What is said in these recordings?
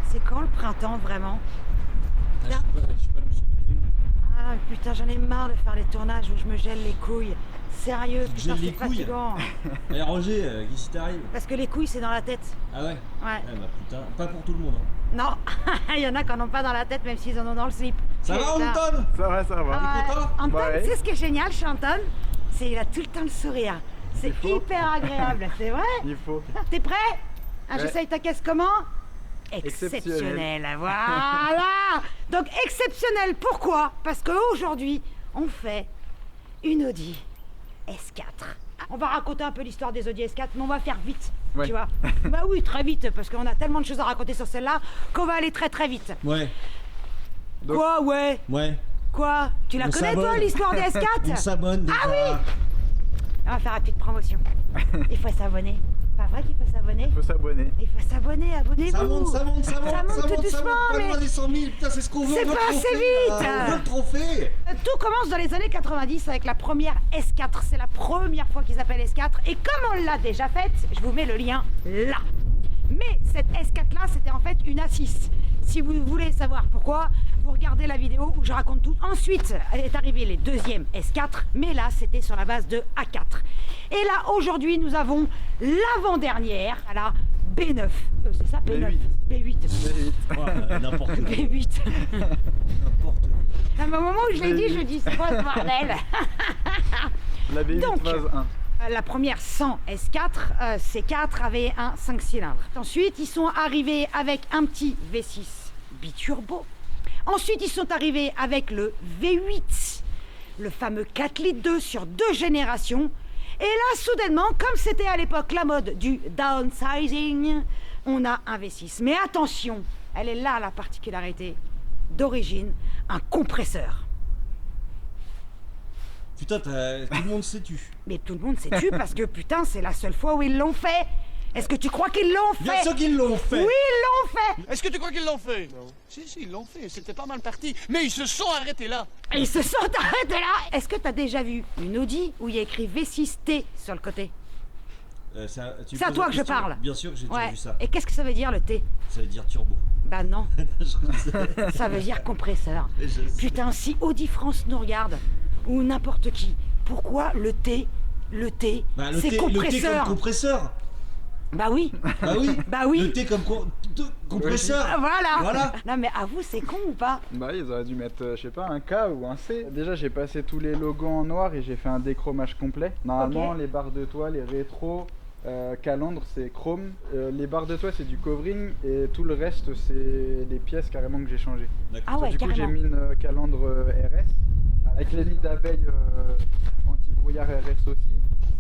C'est quand le printemps vraiment? Je sais pas, je me suis météo. Ah putain, j'en ai marre de faire les tournages où je me gèle les couilles. Sérieux, Tu te putain, gèles c'est les couilles? fatigant. Eh Roger, qu'est-ce qui t'arrive? Parce que les couilles, c'est dans la tête. Ah ouais? Ouais. Eh bah putain, pas pour tout le monde. Hein. Non, il y en a qui en ont pas dans la tête, même s'ils en ont dans le slip. Ça va Putain. Anton? Ça va, ça va. Ah, T'es content? Anton, Ouais. tu sais ce qui est génial chez Anton? C'est qu'il a tout le temps le sourire. C'est Il faut. hyper agréable, c'est vrai? Il faut. T'es prêt? Ah, Ouais. j'essaye ta caisse comment? Exceptionnel, voilà. Donc exceptionnel, pourquoi? Parce qu'aujourd'hui, on fait une Audi S4. On va raconter un peu l'histoire des Audi S4, mais on va faire vite, Ouais. tu vois. Bah oui, très vite, parce qu'on a tellement de choses à raconter sur celle-là qu'on va aller très très vite. Ouais, Donc- Quoi, ouais? ouais. Quoi? Tu la On connais toi, s'abonne. l'histoire des On S4? s'abonne déjà. Ah oui. On va faire une petite promotion. Il faut s'abonner. Pas vrai qu'il faut s'abonner? Il faut s'abonner. Il faut s'abonner, abonnez-vous. Ça monte, ça monte, ça monte, Ça monte tout doucement, pas mais- loin des 100 000, putain c'est ce qu'on veut. C'est on veut pas le assez trophée, vite. là. On veut le trophée. Tout commence dans les années 90 avec la première S4. C'est la première fois qu'ils appellent S4. Et comme on l'a déjà faite, je vous mets le lien là. Mais cette S4 là, c'était en fait une A6. Si vous voulez savoir pourquoi, vous regardez la vidéo où je raconte tout. Ensuite est arrivé les deuxièmes S4, mais là c'était sur la base de A4. Et là aujourd'hui nous avons l'avant-dernière, à la B9. C'est ça B9? B8. Ouais, n'importe quoi. B8. N'importe quoi. À un moment où je l'ai dit, je dis c'est quoi ce bordel? La B8 Donc. phase 1. La première 100 S4, C4 avait un 5 cylindres. Ensuite, ils sont arrivés avec un petit V6 biturbo. Ensuite, ils sont arrivés avec le V8, le fameux 4 litres 2 sur 2 générations. Et là, soudainement, comme c'était à l'époque la mode du downsizing, on a un V6. Mais attention, elle est là la particularité. D'origine, un compresseur. Putain, tout le monde sait tu. Mais tout le monde sait tu parce que putain, c'est la seule fois où ils l'ont fait. Est-ce que tu crois qu'ils l'ont fait? Bien sûr qu'ils l'ont fait. Oui, ils l'ont fait. Est-ce que tu crois qu'ils l'ont fait? Non. Si, ils l'ont fait. C'était pas mal parti. Mais ils se sont arrêtés là. Et ils se sont arrêtés là. Est-ce que t'as déjà vu une Audi où il y a écrit V6T sur le côté? C'est à C'est à toi que je parle. Bien sûr que j'ai déjà Ouais. vu ça. Et qu'est-ce que ça veut dire le T? Ça veut dire turbo. Bah non, Je sais. ça veut dire compresseur. Je sais. Putain, si Audi France nous regarde, ou n'importe qui, pourquoi le T, Bah, le c'est T comme compresseur? compresseur. Bah oui. Bah oui. Bah oui. Le T comme compresseur. Voilà. Voilà. Non mais avoue, c'est con ou pas? Bah ils auraient dû mettre, je sais pas, un K ou un C. Déjà j'ai passé tous les logos en noir et j'ai fait un déchromage complet. Normalement Ok. les barres de toit, les rétros, calandre c'est chrome. Les barres de toit c'est du covering et tout le reste c'est des pièces carrément que j'ai changé. D'accord. Ah ouais, Du coup j'ai carrément. mis une calandre RS avec les nids d'abeilles anti-brouillard RS aussi.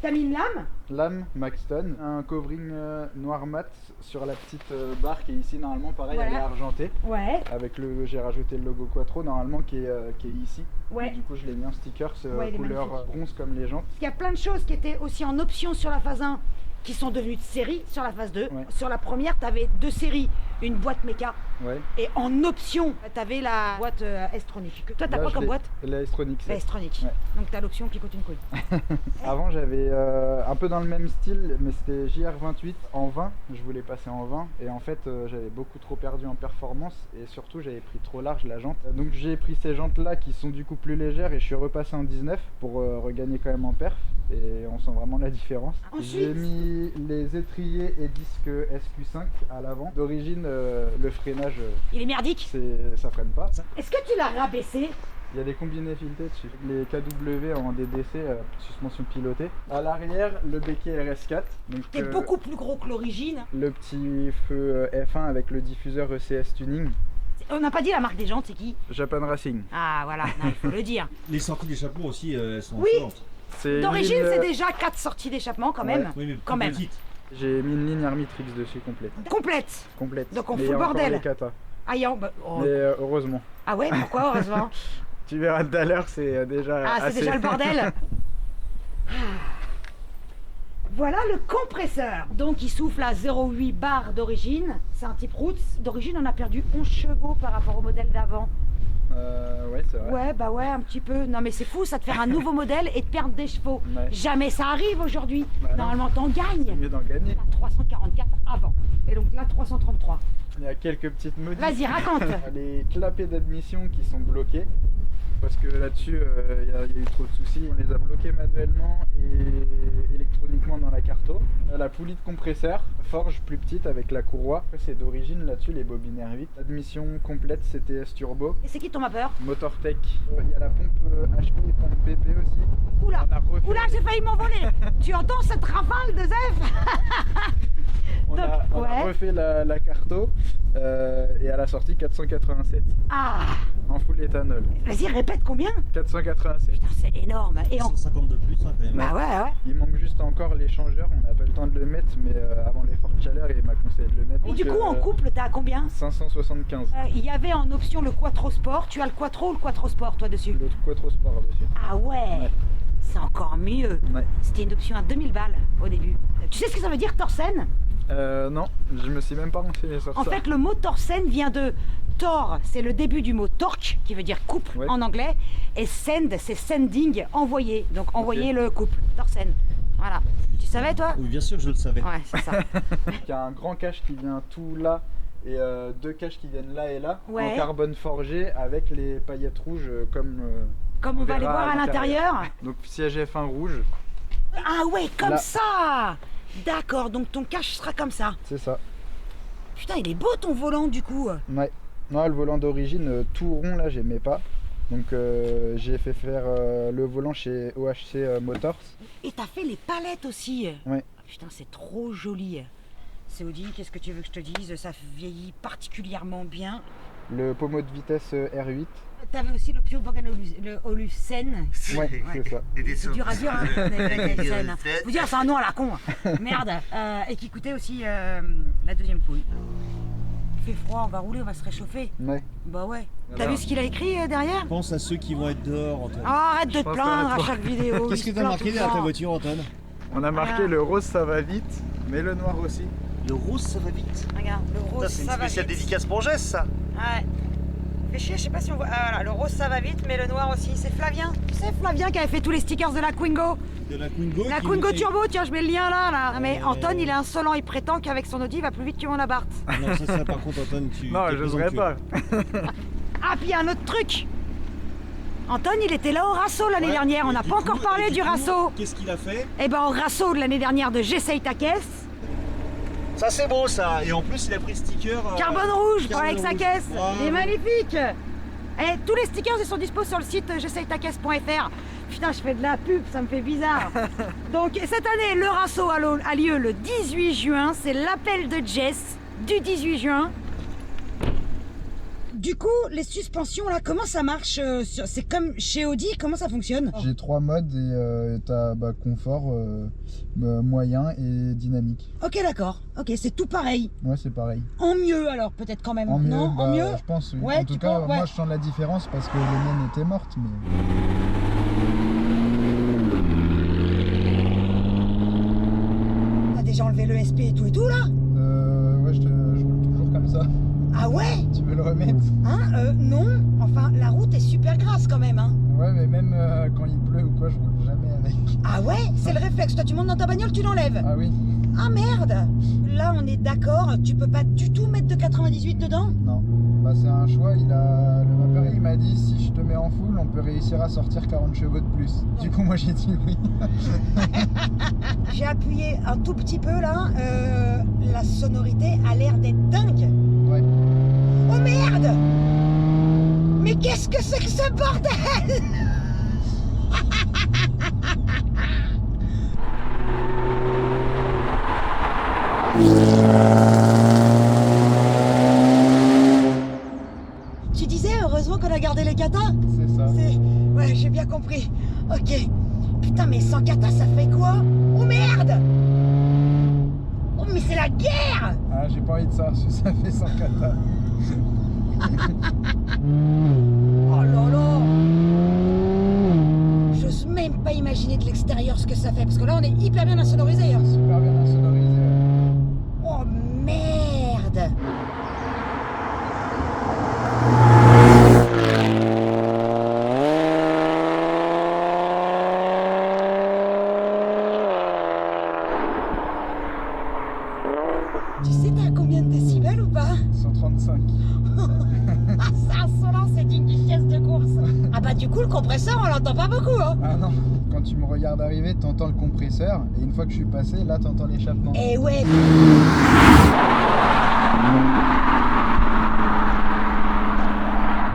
T'as mis une lame? Lame Maxton, un covering noir mat sur la petite barre qui est ici normalement pareil, Voilà. elle est argentée. Ouais. Avec j'ai rajouté le logo Quattro normalement qui est ici. Ouais. Et du coup je l'ai mis en sticker Ouais, il est couleur magnifique. bronze comme les jantes. Il y a plein de choses qui étaient aussi en option sur la phase 1 qui sont devenues de série sur la phase 2. Ouais. Sur la première, tu avais 2 séries, une boîte méca Ouais. et en option, tu avais la boîte S-Tronic. Toi, t'as Là, quoi je comme l'ai- boîte? La S-Tronic. La S-Tronic. Ouais. Donc tu as l'option qui coûte une couille. Avant j'avais un peu dans le même style mais c'était JR28 en 20, je voulais passer en 20 et en fait j'avais beaucoup trop perdu en performance et surtout j'avais pris trop large la jante. Donc j'ai pris ces jantes là qui sont du coup plus légères et je suis repassé en 19 pour regagner quand même en perf et on sent vraiment la différence. Ensuite- J'ai mis les étriers et disques SQ5 à l'avant. D'origine le freinage Il est merdique. ça freine pas. Est-ce que tu l'as rabaissé? Il y a des combinés filetés dessus. Les KW en DDC, suspension pilotée. À l'arrière, le béquet RS4. Donc, T'es beaucoup plus gros que l'origine. le petit feu F1 avec le diffuseur ECS Tuning. On n'a pas dit la marque des jantes, c'est qui? Japan Racing. Ah voilà, non, il faut le dire. Les sorties d'échappement aussi, elles sont Oui. excellentes. C'est D'origine, une ligne, c'est déjà 4 sorties d'échappement quand même. Oui, mais Quand même. petite. J'ai mis une ligne Armitrix dessus complète. Complète. Donc on Mais fout il y a le encore bordel. les katas. Ah, oh. Mais heureusement. Ah ouais, pourquoi heureusement? Tu verras tout à l'heure, c'est déjà Ah, c'est assez... déjà le bordel. Voilà le compresseur. Donc il souffle à 0,8 bar d'origine. C'est un type Roots. D'origine, on a perdu 11 chevaux par rapport au modèle d'avant. Ouais, c'est vrai. Ouais, bah ouais, un petit peu. Non mais c'est fou ça de faire un nouveau modèle et de perdre des chevaux. Ouais. Jamais ça arrive aujourd'hui. Bah non. Normalement t'en C'est gagnes. mieux d'en gagner. La 344 avant. Et donc là, 333. Il y a quelques petites modifs. Vas-y, raconte. Les clapets d'admission qui sont bloqués. Parce que là-dessus, il y a eu trop de soucis. On les a bloqués manuellement et électroniquement dans la carto. La poulie de compresseur, forge plus petite avec la courroie. Après, c'est d'origine là-dessus, les bobines R8. Admission complète CTS turbo. Et c'est qui ton mapeur? Motortech. Il y a la pompe HP et pompe BP aussi. Oula, On a refait- oula, j'ai failli m'envoler. Tu entends cette rafale de Zef? On a Ouais. refait la carto et à la sortie 487 Ah, en full éthanol. vas-y, répète combien? 487. Putain, c'est énorme. Et en... 150 de plus, hein, quand même. Bah ouais. Il manque juste encore l'échangeur, on n'a pas le temps de le mettre, mais avant les fortes chaleurs, il m'a conseillé de le mettre. Et Donc, du coup, en couple, t'as à combien? 575. Il y avait en option le Quattro Sport. Tu as le Quattro ou le Quattro Sport, toi, dessus? L'autre Quattro Sport dessus. Ah ouais, c'est encore mieux. Ouais. C'était une option à 2000 balles au début. Tu sais ce que ça veut dire, Torsen? Non, je me suis même pas renseigné sur En ça. fait, le mot Torsen vient de Tor, c'est le début du mot torque, qui veut dire couple Ouais. en anglais. Et send, c'est sending, envoyer. Donc envoyer le couple, Torsen. Voilà. Tu savais, toi? Oui, bien sûr, je le savais. Ouais, c'est ça. Il y a un grand cache qui vient tout là et deux caches qui viennent là et là Ouais. en carbone forgé avec les paillettes rouges Comme on va aller verra voir à l'intérieur. Donc siège F1 rouge, Ah ouais, comme Là. ça. D'accord, donc ton cache sera comme ça. c'est ça. Putain, il est beau ton volant du coup. Ouais. Non, le volant d'origine tout rond là, j'aimais pas. Donc j'ai fait faire le volant chez OHC Motors. Et t'as fait les palettes aussi. Ouais. Ah, putain, c'est trop joli. C'est Audi, qu'est-ce que tu veux que je te dise? Ça vieillit particulièrement bien. Le pommeau de vitesse R8. T'avais aussi l'option Bang Olufsen. Ouais, c'est ça. C'est dur à dire, hein, Olufsen. Vous dire, c'est un nom à la con. Merde. Et qui coûtait aussi la deuxième couille. Il fait froid, on va rouler, on va se réchauffer. Ouais. Bah ouais. T'as Voilà. vu ce qu'il a écrit derrière? Pense à ceux qui vont être dehors, Antoine. Oh, arrête de te pense plaindre à à toi. chaque vidéo. Qu'est-ce il que se t'as plaint marqué tout le dans ta temps. voiture, Antoine? On a marqué Voilà. le rose ça va vite, mais le noir aussi. Le rose, ça va vite. Regarde, le rose, Ça, c'est une ça va spéciale vite. dédicace pour Jess, ça. Ouais. Fais chier, je sais pas si on voit. Ah voilà, le rose ça va vite, mais le noir aussi. C'est Flavien. Tu sais, Flavien qui avait fait tous les stickers de la Quingo. De la Quingo. La qui- Quingo Turbo, tiens, je mets le lien là. Mais Anton, il est insolent, il prétend qu'avec son Audi, il va plus vite que mon Abarth. Ah non, ça, par contre, Antoine, tu. Non, t'es je n'oserais présomptueux. pas. Ah, puis il y a un autre truc. Anton, il était là au Rasso l'année Ouais, dernière. On et n'a du pas coup- encore parlé et du coup, Rasso. Qu'est-ce qu'il a fait? Eh ben, au Rasso de l'année dernière de J'essaye ta caisse. Ça, c'est beau, ça. Et en plus, il a pris le sticker. Carbone rouge pour carbone avec sa rouge. caisse. Bravo. Il est magnifique. Et tous les stickers ils sont dispo sur le site j'essayetacaisse.fr. Putain, je fais de la pub, ça me fait bizarre. Donc cette année, le Rasso a lieu le 18 juin. C'est l'appel de Jess du 18 juin. Du coup, les suspensions là, comment ça marche? C'est comme chez Audi, comment ça fonctionne? J'ai 3 modes et t'as confort, moyen et dynamique. Ok, d'accord. Ok, c'est tout pareil. Ouais, c'est pareil. En mieux alors, peut-être quand même. En mieux, Non, en bah, mieux. je pense. Oui. Ouais, en tout tu cas, penses, ouais. moi je sens la différence parce que les miennes étaient mortes. Mais... T'as déjà enlevé le SP et tout là? Ouais, je roule toujours comme ça. Ah ouais? Tu veux le remettre? Hein? Non. Enfin, la route est super grasse quand même, hein. Ouais, mais même quand il pleut ou quoi, je roule jamais avec. Ah ouais? C'est le réflexe. Toi, tu montes dans ta bagnole, tu l'enlèves. Ah oui? Ah merde! Là, on est d'accord, tu peux pas du tout mettre de 98 dedans? Non. Bah, c'est un choix. Le mapper, il m'a dit si je te mets en full, on peut réussir à sortir 40 chevaux de plus. Du coup, moi j'ai dit oui. J'ai appuyé un tout petit peu là. La sonorité a l'air d'être dingue. Ouais. Oh merde! Mais qu'est-ce que c'est que ce bordel? Tu disais heureusement qu'on a gardé les katas? C'est ça. Ouais, j'ai bien compris. Ok. Putain, mais sans kata, ça fait quoi? Oh merde! Oh, mais c'est la guerre! Ah, j'ai pas envie de ça, parce que ça fait 100 kata. Oh là là! J'ose même pas imaginer de l'extérieur ce que ça fait, parce que là, on est hyper bien insonorisé. Hein. Super bien insonorisé. Oh merde! Tu sais, t'as combien de décibels ou pas? 135. Ah, c'est insolent, c'est digne du pièce de course. Ah bah du coup, le compresseur, on l'entend pas beaucoup, hein. Ah non, quand tu me regardes arriver, t'entends le compresseur, et une fois que je suis passé, là t'entends l'échappement. Eh ouais.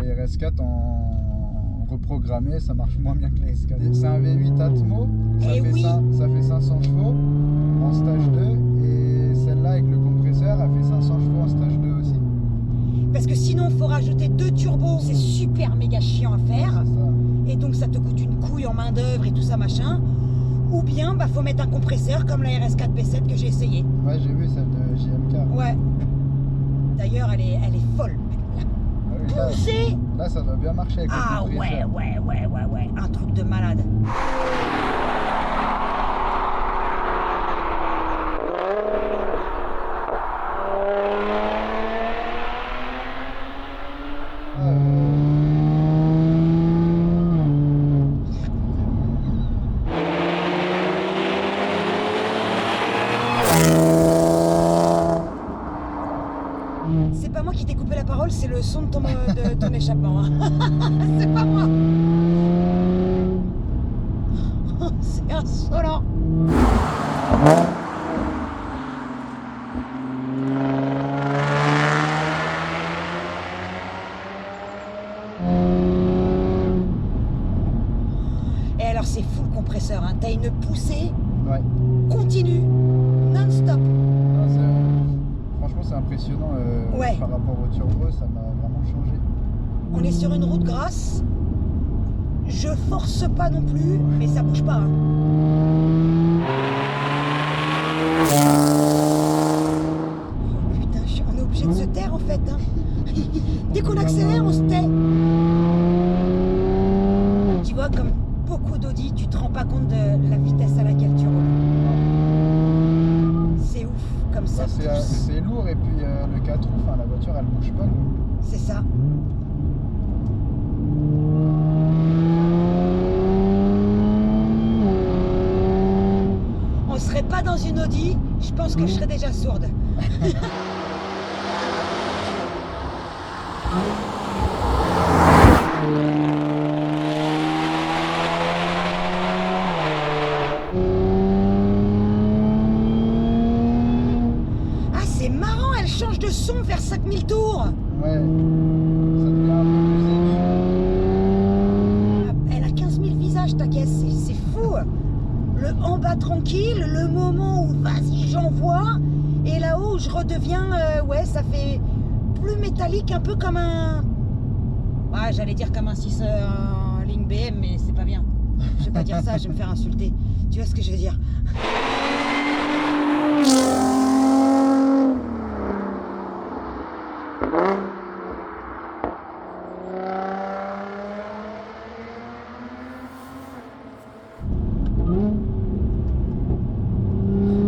Les RS4 en reprogrammé, ça marche moins bien que les S4. C'est un V8 Atmo, ça fait 500 chevaux en stage 2, et celle-là avec le compresseur, elle fait 500 chevaux en stage 2 aussi. Parce que sinon, faut rajouter 2 turbos, c'est super méga chiant à faire. C'est ça. Et donc ça te coûte une couille en main d'œuvre et tout ça machin. Ou bien bah faut mettre un compresseur comme la RS4 B7 que j'ai essayé. Ouais, j'ai vu celle de JMK. Ouais. D'ailleurs elle est folle. Ah oui, là, Poussée. là, ça doit bien marcher avec Ah le ouais, compresseur. ouais. Un truc de malade. C'est pas moi qui t'ai coupé la parole, c'est le son de ton échappement. Hein. C'est pas moi. C'est insolent. Et alors c'est fou le compresseur, hein. T'as une poussée Ouais. continue, non-stop. Non, franchement, c'est impressionnant Ouais. par rapport au turbo, ça m'a vraiment changé. On est sur une route grasse. Je force pas non plus, mais ça bouge pas. Hein. Oh putain, on est obligé de se taire en fait. Hein. Dès qu'on accélère, on se tait. Tu vois, comme beaucoup d'Audi, tu te rends pas compte de la vitesse à laquelle tu roules. C'est ouf, comme ça pousse. C'est lourd, et puis le 4 roues, enfin, la voiture, elle bouge pas, quoi. C'est ça. On serait pas dans une Audi, je pense que je serais déjà sourde. Ah, c'est marrant, elle change de son vers 5000 tours. Ouais, ça devient un peu plus aigu. Elle a 15 000 visages, ta caisse, c'est fou. Le en bas tranquille, le moment où vas-y j'envoie, et là-haut je redeviens, ouais, ça fait plus métallique, un peu comme un... Ouais, j'allais dire comme un 6 en ligne BM, mais c'est pas bien. Je vais pas dire ça, je vais me faire insulter. Tu vois ce que je veux dire?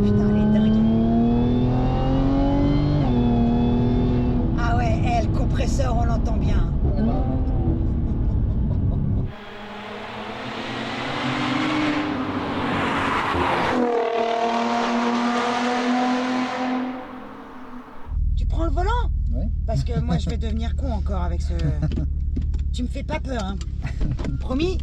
Putain, elle est dingue. Ah ouais, le compresseur, on l'entend bien. Ouais, là, Tu prends le volant? ouais. Parce que moi, je vais devenir con encore avec ce... Tu me fais pas peur, hein. Promis?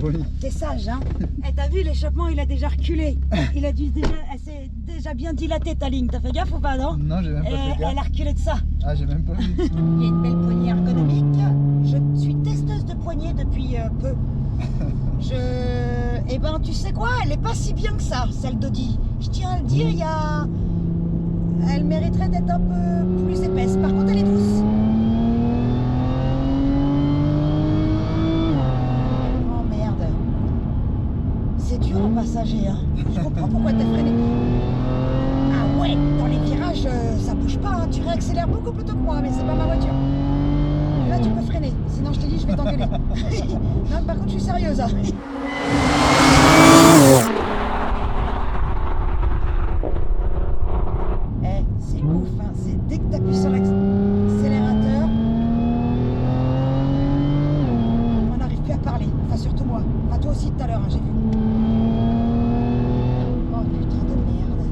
Oui. T'es sage, hein. Eh, t'as vu, l'échappement, il a déjà reculé. Il a dû déjà... Elle s'est déjà bien dilatée, ta ligne. T'as fait gaffe ou pas, non? Non, j'ai même pas fait Elle gaffe. a reculé de ça. Ah, j'ai même pas vu. Il y a une belle poignée ergonomique. Je suis testeuse de poignée depuis peu. Eh ben, tu sais quoi? Elle est pas si bien que ça, celle d'Audi. Je tiens à le dire, il y a... Elle mériterait d'être un peu plus épaisse. Par contre, elle est douce. Oh merde. C'est dur en passager, hein. Je comprends pourquoi t'as freiné. Ah ouais, dans les virages, ça bouge pas, hein. Tu réaccélères beaucoup plus tôt que moi, mais c'est pas ma voiture. Là, tu peux freiner, sinon je te dis, je vais t'engueuler. Non, par contre, je suis sérieuse, hein. Eh, c'est ouf, hein. C'est dès que t'appuies sur l'accélérateur, on n'arrive plus à parler. Enfin, surtout moi. Enfin, toi aussi tout à l'heure, hein, j'ai vu. Oh putain de merde.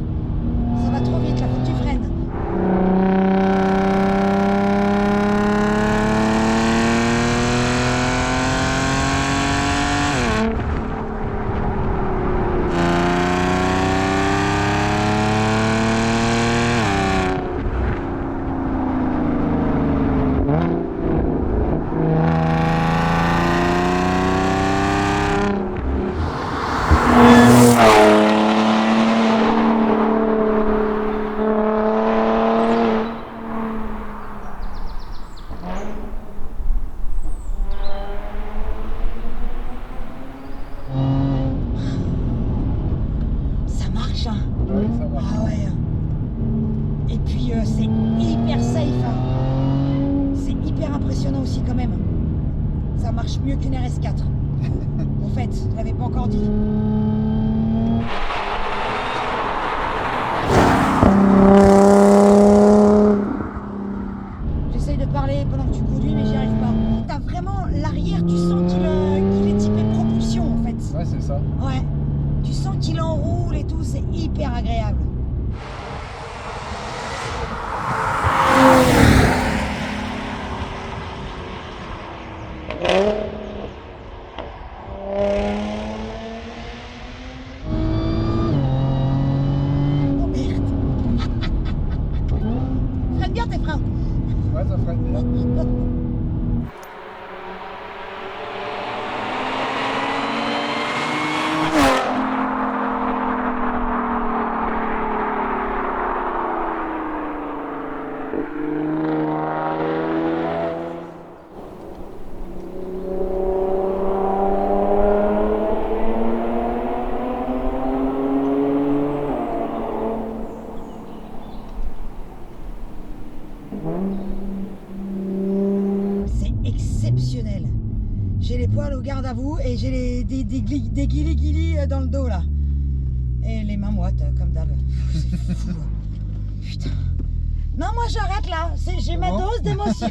Ça va trop vite, là, faut que tu freines. marche mieux qu'une RS4. Au fait, je l'avais pas encore dit. J'essaye de parler pendant que tu conduis, mais j'y arrive pas. T'as vraiment l'arrière, tu sens qu'il est typé propulsion en fait. Ouais, c'est ça. Ouais. Tu sens qu'il enroule et tout, c'est hyper agréable. Oh merde. Freine bien tes freins. Ouais, ça freine bien. C'est exceptionnel. J'ai les poils au garde à vous et j'ai des guilis dans le dos là. Et les mains moites comme d'hab. C'est fou. Putain. Non, moi j'arrête là. J'ai ma dose d'émotion.